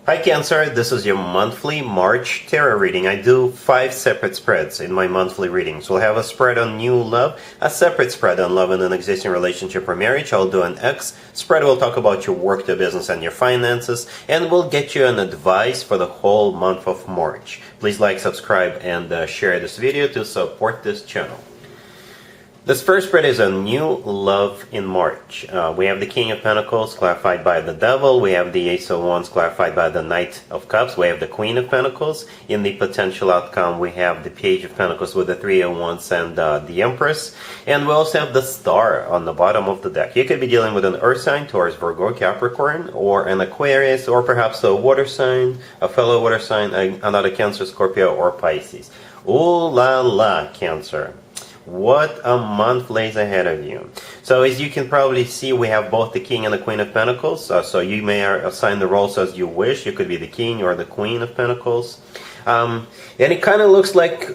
Hi Cancer, this is your monthly March tarot reading. I do 5 separate spreads in my monthly readings. We'll have a spread on new love, a separate spread on love in an existing relationship or marriage. I'll do an X spread. We'll talk about your work, the business, and your finances, and we'll get you an advice for the whole month of March. Please like, subscribe, and share this video to support this channel. This first spread is a new love in March. We have the King of Pentacles clarified by the Devil. We have the Ace of Wands clarified by the Knight of Cups. We have the Queen of Pentacles. In the potential outcome, we have the Page of Pentacles with the Three of Wands and the Empress. And we also have the Star on the bottom of the deck. You could be dealing with an Earth sign, Taurus, Virgo, Capricorn, or an Aquarius, or perhaps a water sign, a fellow water sign, another Cancer, Scorpio, or Pisces. Ooh la la, Cancer. What a month lays ahead of you. So as you can probably see, we have both the King and the Queen of Pentacles. So you may assign the roles as you wish. You could be the King or the Queen of Pentacles. And it kind of looks like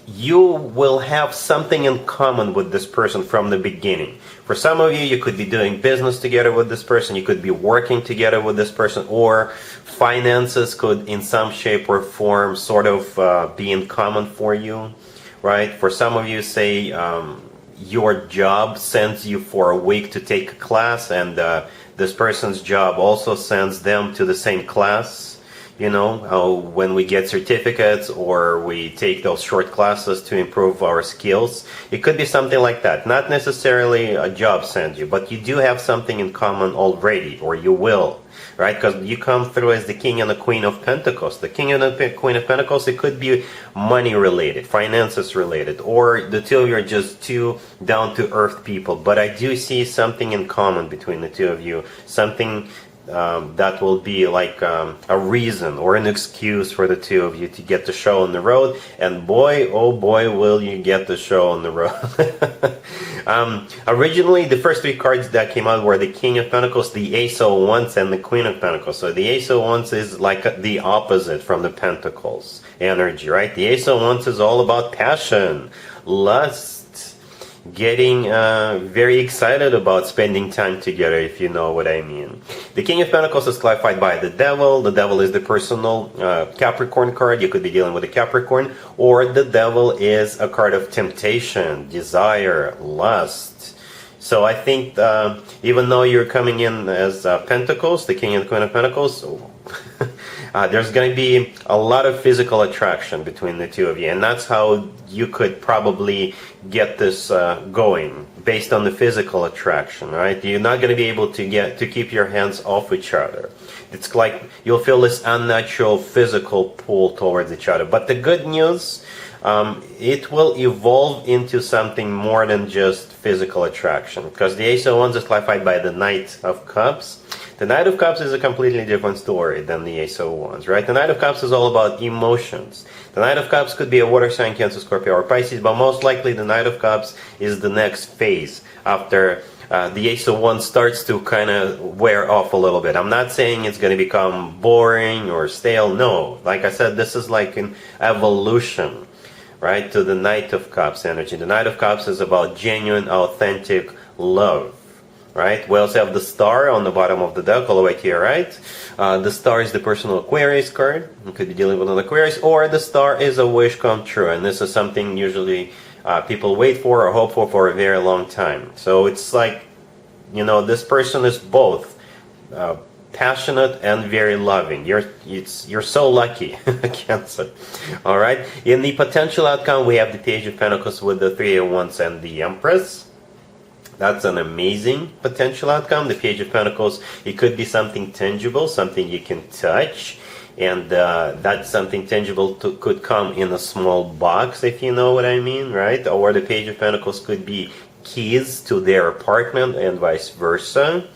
you will have something in common with this person from the beginning. For some of you, you could be doing business together with this person. You could be working together with this person. Or finances could in some shape or form sort of be in common for you. Right? For some of you, say your job sends you for a week to take a class, and this person's job also sends them to the same class. You know, when we get certificates or we take those short classes to improve our skills. It could be something like that. Not necessarily a job sends you, but you do have something in common already, or you will. Right? Because you come through as the King and the Queen of Pentacles. The King and the Queen of Pentacles, it could be money related, finances related, or the two of you are just two down-to-earth people. But I do see something in common between the two of you. Something that will be like a reason or an excuse for the two of you to get the show on the road. And boy, oh boy, will you get the show on the road. Originally, the first 3 cards that came out were the King of Pentacles, the Ace of Wands, and the Queen of Pentacles. So the Ace of Wands is like the opposite from the Pentacles energy, right? The Ace of Wands is all about passion, lust, getting very excited about spending time together, if you know what I mean. The King of Pentacles is clarified by the Devil. The Devil is the personal Capricorn card. You could be dealing with a Capricorn. Or the Devil is a card of temptation, desire, lust. So I think even though you're coming in as Pentacles, the King and the Queen of Pentacles, there's going to be a lot of physical attraction between the two of you. And that's how you could probably get this going, based on the physical attraction, right? You're not going to be able to keep your hands off each other. It's like you'll feel this unnatural physical pull towards each other. But the good news, it will evolve into something more than just physical attraction, because the Ace of Wands is clarified by the Knight of Cups. The Knight of Cups is a completely different story than the Ace of Wands, right? The Knight of Cups is all about emotions. The Knight of Cups could be a water sign, Cancer, Scorpio, or Pisces, but most likely the Knight of Cups is the next phase after the Ace of Wands starts to kind of wear off a little bit. I'm not saying it's going to become boring or stale. No, like I said, this is like an evolution, right, to the Knight of Cups energy. The Knight of Cups is about genuine, authentic love. Right? We also have the Star on the bottom of the deck, all the way to your right. The Star is the personal Aquarius card. You could be dealing with an Aquarius, or the Star is a wish come true. And this is something usually people wait for or hope for a very long time. So it's like, you know, this person is both passionate and very loving. You're so lucky, Cancer. All right. In the potential outcome, we have the Page of Pentacles with the Three of Wands and the Empress. That's an amazing potential outcome. The Page of Pentacles, it could be something tangible, something you can touch. And that something tangible could come in a small box, if you know what I mean, right? Or the Page of Pentacles could be keys to their apartment and vice versa,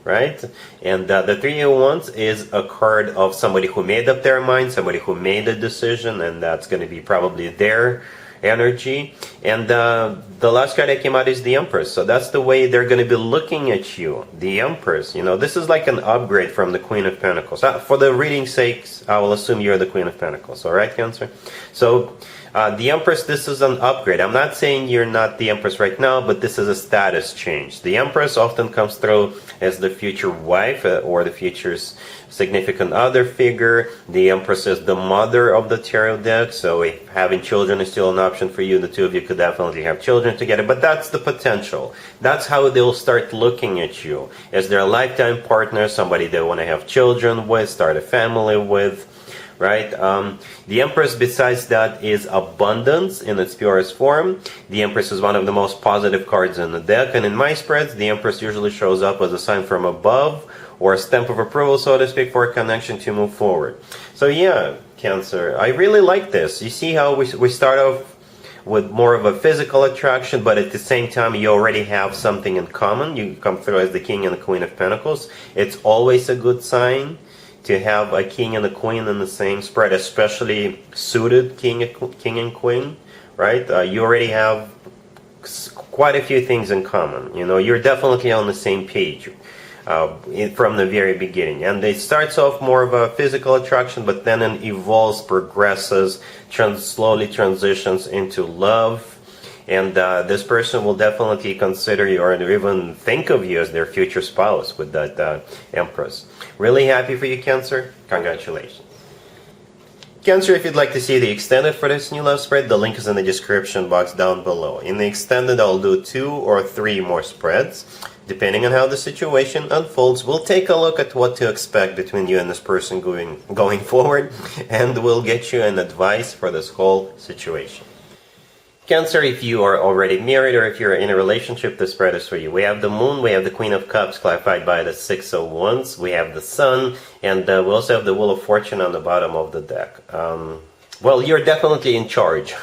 right? And the Three of Wands is a card of somebody who made up their mind, somebody who made a decision, and that's going to be probably their energy. And the last card that came out is the Empress. So that's the way they're going to be looking at you, the Empress. You know, this is like an upgrade from the Queen of Pentacles. For the reading's sakes, I will assume you're the Queen of Pentacles. All right, Cancer? So the Empress, this is an upgrade. I'm not saying you're not the Empress right now, but this is a status change. The Empress often comes through as the future wife or the future's significant other figure. The Empress is the mother of the tarot deck, so if having children is still an option for you, the two of you could definitely have children together, but that's the potential. That's how they'll start looking at you, as their lifetime partner, somebody they want to have children with, start a family with, right? The Empress, besides that, is abundance in its purest form. The Empress is one of the most positive cards in the deck, and in my spreads, the Empress usually shows up as a sign from above, or a stamp of approval, so to speak, for a connection to move forward. So yeah, Cancer, I really like this. You see how we start off with more of a physical attraction, but at the same time you already have something in common. You come through as the King and the Queen of Pentacles. It's always a good sign to have a King and a Queen in the same spread, especially suited King and Queen, right? You already have quite a few things in common. You know, you're definitely on the same page. From the very beginning, and it starts off more of a physical attraction, but then it evolves, progresses, slowly transitions into love, and this person will definitely consider you or even think of you as their future spouse with that Empress. Really happy for you, Cancer. Congratulations. Cancer, if you'd like to see the extended for this new love spread, the link is in the description box down below. In the extended, I'll do 2 or 3 more spreads. Depending on how the situation unfolds, we'll take a look at what to expect between you and this person going forward, and we'll get you an advice for this whole situation. Cancer, if you are already married or if you're in a relationship, the spread is for you. We have the Moon, we have the Queen of Cups clarified by the Six of Wands, we have the Sun, and we also have the Wheel of Fortune on the bottom of the deck. Well, you're definitely in charge.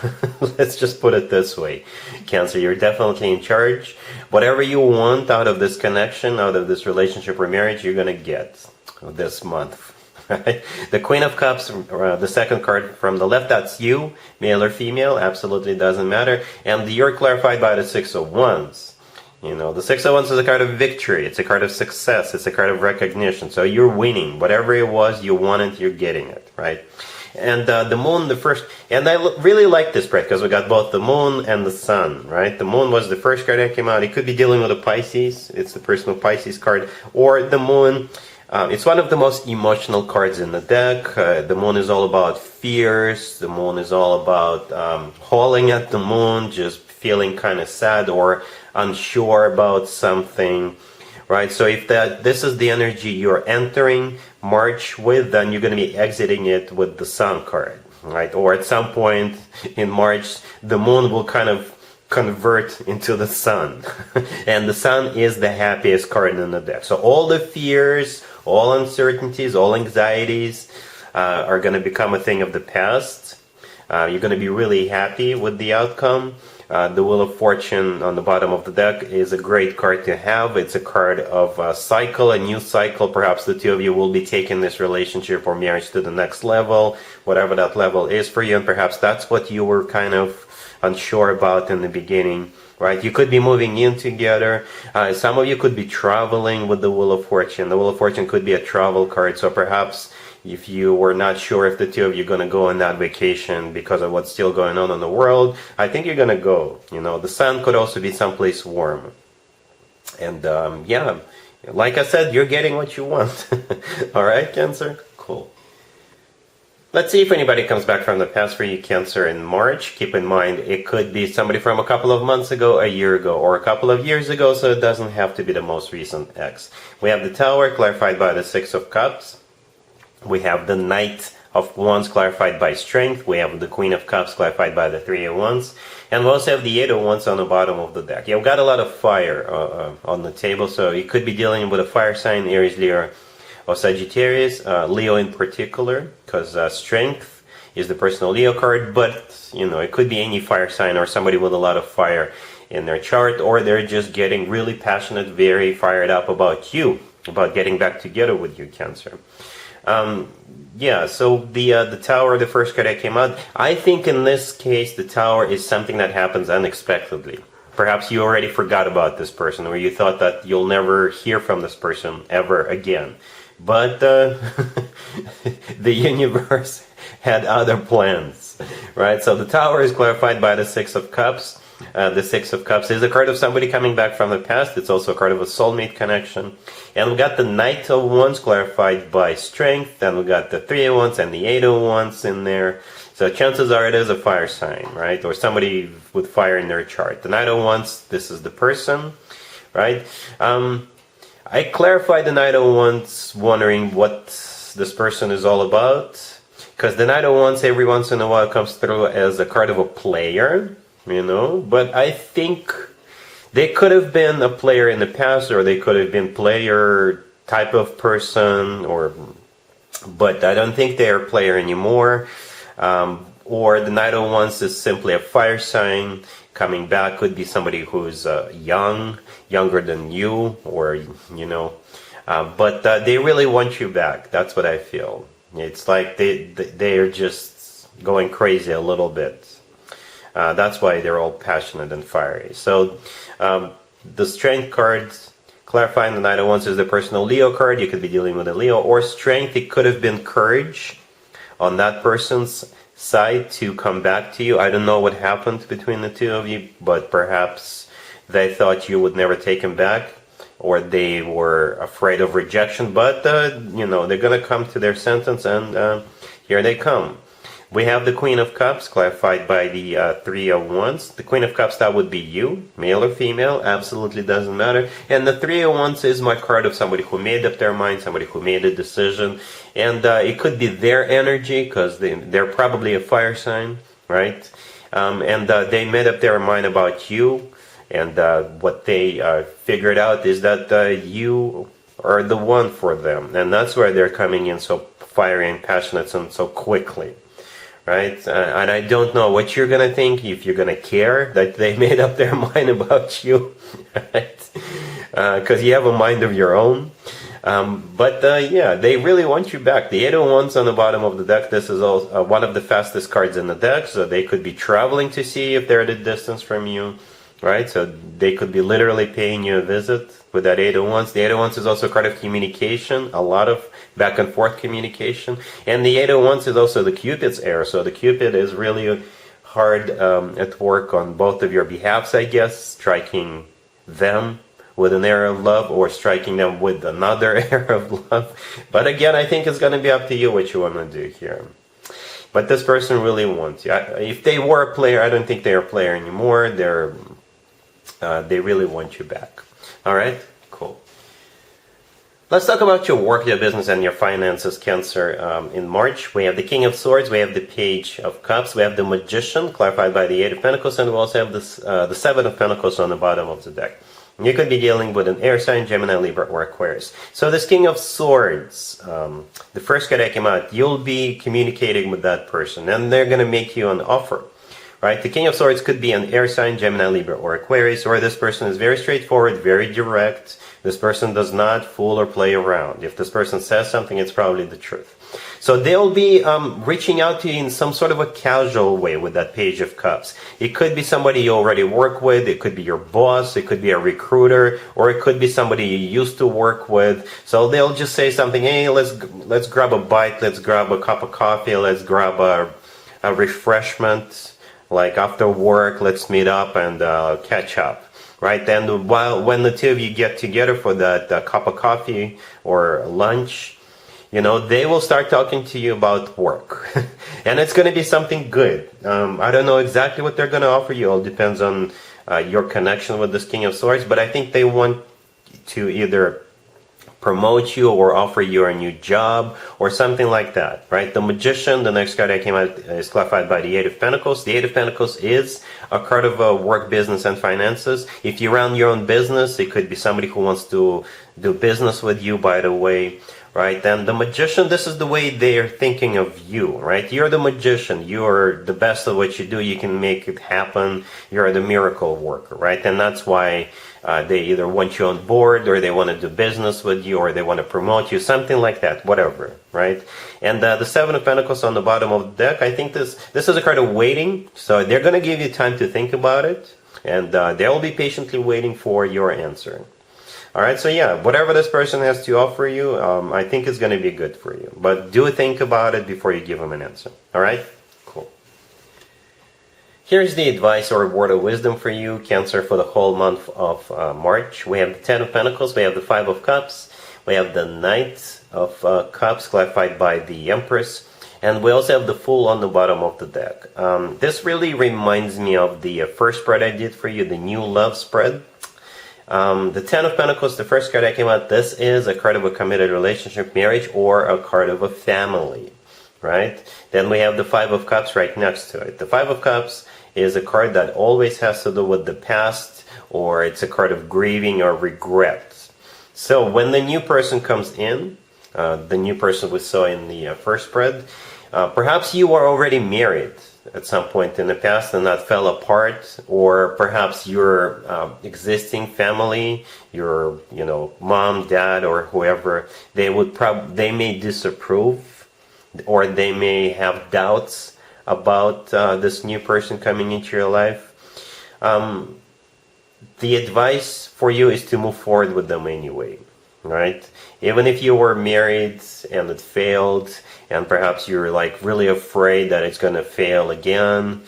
Let's just put it this way. Cancer, you're definitely in charge. Whatever you want out of this connection, out of this relationship or marriage, you're going to get this month. Right? The Queen of Cups, the second card from the left, that's you, male or female, absolutely doesn't matter. And you're clarified by the Six of Wands. You know, the Six of Wands is a card of victory. It's a card of success. It's a card of recognition. So you're winning. Whatever it was you wanted, you're getting it, right? And the Moon, the first, and I really like this spread because we got both the Moon and the Sun, right? The Moon was the first card that came out. It could be dealing with a Pisces. It's the personal Pisces card. Or the Moon, it's one of the most emotional cards in the deck. The Moon is all about fears. The Moon is all about hauling at the moon, just feeling kind of sad or unsure about something. Right, so if this is the energy you're entering March with, then you're going to be exiting it with the Sun card, right? Or at some point in March, the Moon will kind of convert into the Sun. And the Sun is the happiest card in the deck. So all the fears, all uncertainties, all anxieties are going to become a thing of the past. You're going to be really happy with the outcome. The Wheel of Fortune on the bottom of the deck is a great card to have. It's a card of a cycle, a new cycle. Perhaps the two of you will be taking this relationship or marriage to the next level, whatever that level is for you. And perhaps that's what you were kind of unsure about in the beginning, right? You could be moving in together. Some of you could be traveling with the Wheel of Fortune. The Wheel of Fortune could be a travel card. So perhaps if you were not sure if the two of you are going to go on that vacation because of what's still going on in the world, I think you're going to go. You know, the Sun could also be someplace warm. And yeah, like I said, you're getting what you want. All right, Cancer? Cool. Let's see if anybody comes back from the past for you, Cancer, in March. Keep in mind, it could be somebody from a couple of months ago, a year ago, or a couple of years ago, so it doesn't have to be the most recent ex. We have the Tower clarified by the Six of Cups. We have the Knight of Wands clarified by Strength. We have the Queen of Cups clarified by the Three of Wands. And we also have the Eight of Wands on the bottom of the deck. You've got a lot of fire on the table, so you could be dealing with a fire sign, Aries, Leo, or Sagittarius. Leo in particular, because Strength is the personal Leo card, but, you know, it could be any fire sign or somebody with a lot of fire in their chart, or they're just getting really passionate, very fired up about you, about getting back together with you, Cancer. Yeah, so the Tower, the first card that came out, I think in this case the Tower is something that happens unexpectedly. Perhaps you already forgot about this person, or you thought that you'll never hear from this person ever again. But the universe had other plans, right? So the Tower is clarified by the Six of Cups. The Six of Cups is a card of somebody coming back from the past. It's also a card of a soulmate connection. And we got the Knight of Wands clarified by Strength. And we got the Three of Wands and the Eight of Wands in there. So chances are it is a fire sign, right? Or somebody with fire in their chart. The Knight of Wands, this is the person, right? I clarified the Knight of Wands wondering what this person is all about. Because the Knight of Wands every once in a while comes through as a card of a player, you know. But I think they could have been a player in the past, or they could have been player type of person, but I don't think they're a player anymore. Or the Knight of Wands is simply a fire sign. Coming back could be somebody who's younger than you, or you know, but they really want you back. That's what I feel. It's like they are just going crazy a little bit. That's why they're all passionate and fiery. So the Strength cards clarifying the Knight of Wands is the personal Leo card. You could be dealing with a Leo, or Strength. It could have been courage on that person's side to come back to you. I don't know what happened between the two of you, but perhaps they thought you would never take him back, or they were afraid of rejection. But you know, they're gonna come to their sentence, and here they come. We have the Queen of Cups clarified by the Three of Wands. The Queen of Cups, that would be you, male or female, absolutely doesn't matter. And the Three of Wands is my card of somebody who made up their mind, somebody who made a decision. And it could be their energy, because they're probably a fire sign, right? And they made up their mind about you. And what they figured out is that you are the one for them. And that's why they're coming in so fiery and passionate and so quickly. Right? And I don't know what you're going to think, if you're going to care that they made up their mind about you, right? Because you have a mind of your own. But yeah, they really want you back. The Eight of Wands on the bottom of the deck, this is also, one of the fastest cards in the deck, so they could be traveling to see if they're at a distance from you, right? So they could be literally paying you a visit with that Eight of Wands. The Eight of Wands is also a card of communication, a lot of back and forth communication. And the Eight of Wands is also the Cupid's heir. So the Cupid is really hard at work on both of your behalves, I guess, striking them with an arrow of love, or striking them with another arrow of love. But again, I think it's going to be up to you what you want to do here. But this person really wants you. If they were a player, I don't think they're a player anymore. They really want you back. All right, cool. Let's talk about your work, your business, and your finances, Cancer. In March, we have the King of Swords, we have the Page of Cups, we have the Magician, clarified by the Eight of Pentacles, and we also have the Seven of Pentacles on the bottom of the deck. You could be dealing with an air sign, Gemini, Libra, or Aquarius. So this King of Swords, the first card that came out, you'll be communicating with that person, and they're going to make you an offer. Right? The King of Swords could be an air sign, Gemini, Libra, or Aquarius, or this person is very straightforward, very direct. This person does not fool or play around. If this person says something, it's probably the truth. So they'll be reaching out to you in some sort of a casual way with that Page of Cups. It could be somebody you already work with. It could be your boss. It could be a recruiter, or it could be somebody you used to work with. So they'll just say something. Hey, let's grab a bite. Let's grab a cup of coffee. Let's grab a refreshment. Like after work, let's meet up and catch up. Right? And when the two of you get together for that cup of coffee or lunch, you know, they will start talking to you about work. And it's going to be something good. I don't know exactly what they're going to offer you. It all depends on your connection with this King of Swords. But I think they want to either promote you or offer you a new job or something like that, right? The Magician, the next card that came out, is clarified by the Eight of Pentacles. The Eight of Pentacles is a card of work, business, and finances. If you run your own business, it could be somebody who wants to do business with you, by the way, right? And the Magician, this is the way they're thinking of you, right? You're the magician. You're the best at what you do. You can make it happen. You're the miracle worker, right? And that's why they either want you on board, or they want to do business with you, or they want to promote you, something like that, whatever, right? And the Seven of Pentacles on the bottom of the deck, I think this is a card of waiting. So they're going to give you time to think about it, and they'll be patiently waiting for your answer. All right, so yeah, whatever this person has to offer you, I think is going to be good for you. But do think about it before you give them an answer. All right? Cool. Here's the advice or word of wisdom for you, Cancer, for the whole month of March. We have the Ten of Pentacles, we have the Five of Cups, we have the Knight of Cups, clarified by the Empress, and we also have the Fool on the bottom of the deck. This really reminds me of the first spread I did for you, the New Love spread. The Ten of Pentacles, the first card that came out, this is a card of a committed relationship, marriage, or a card of a family, right? Then we have the Five of Cups right next to it. The Five of Cups is a card that always has to do with the past, or it's a card of grieving or regret. So when the new person comes in, the new person we saw in the first spread, perhaps you are already married at some point in the past and that fell apart, or perhaps your existing family, your mom, dad, or whoever, they may disapprove, or they may have doubts about this new person coming into your life. The advice for you is to move forward with them anyway, right? Even if you were married and it failed, and perhaps you're like really afraid that it's going to fail again,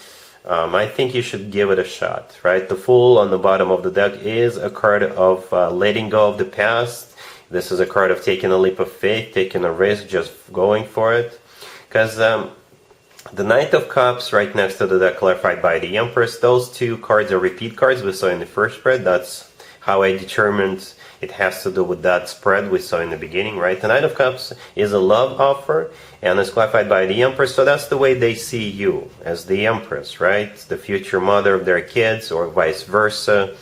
I think you should give it a shot, right? The Fool on the bottom of the deck is a card of letting go of the past. This is a card of taking a leap of faith, taking a risk, just going for it. Because the Knight of Cups right next to the deck, clarified by the Empress, those two cards are repeat cards we saw in the first spread. That's how I determined it has to do with that spread we saw in the beginning, right? The Knight of Cups is a love offer and is clarified by the Empress, so that's the way they see you, as the Empress, right? The future mother of their kids, or vice versa.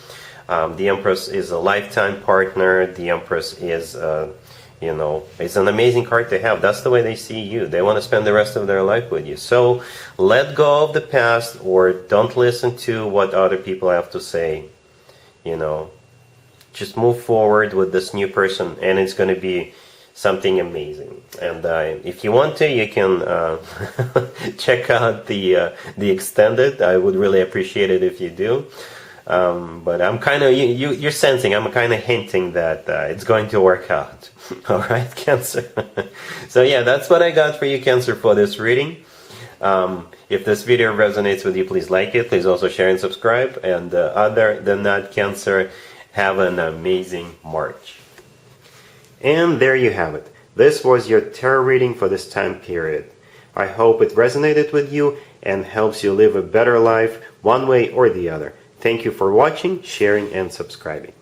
The Empress is a lifetime partner. The Empress is it's an amazing card to have. That's the way they see you. They want to spend the rest of their life with you. So let go of the past, or don't listen to what other people have to say. Just move forward with this new person, and it's going to be something amazing. And if you want to, you can check out the extended. I would really appreciate it if you do. But I'm kind of, you're sensing, I'm kind of hinting that it's going to work out. All right, Cancer. So yeah, that's what I got for you, Cancer, for this reading. If this video resonates with you, please like it. Please also share and subscribe. And other than that, Cancer, have an amazing March. And there you have it. This was your tarot reading for this time period. I hope it resonated with you and helps you live a better life one way or the other. Thank you for watching, sharing, and subscribing.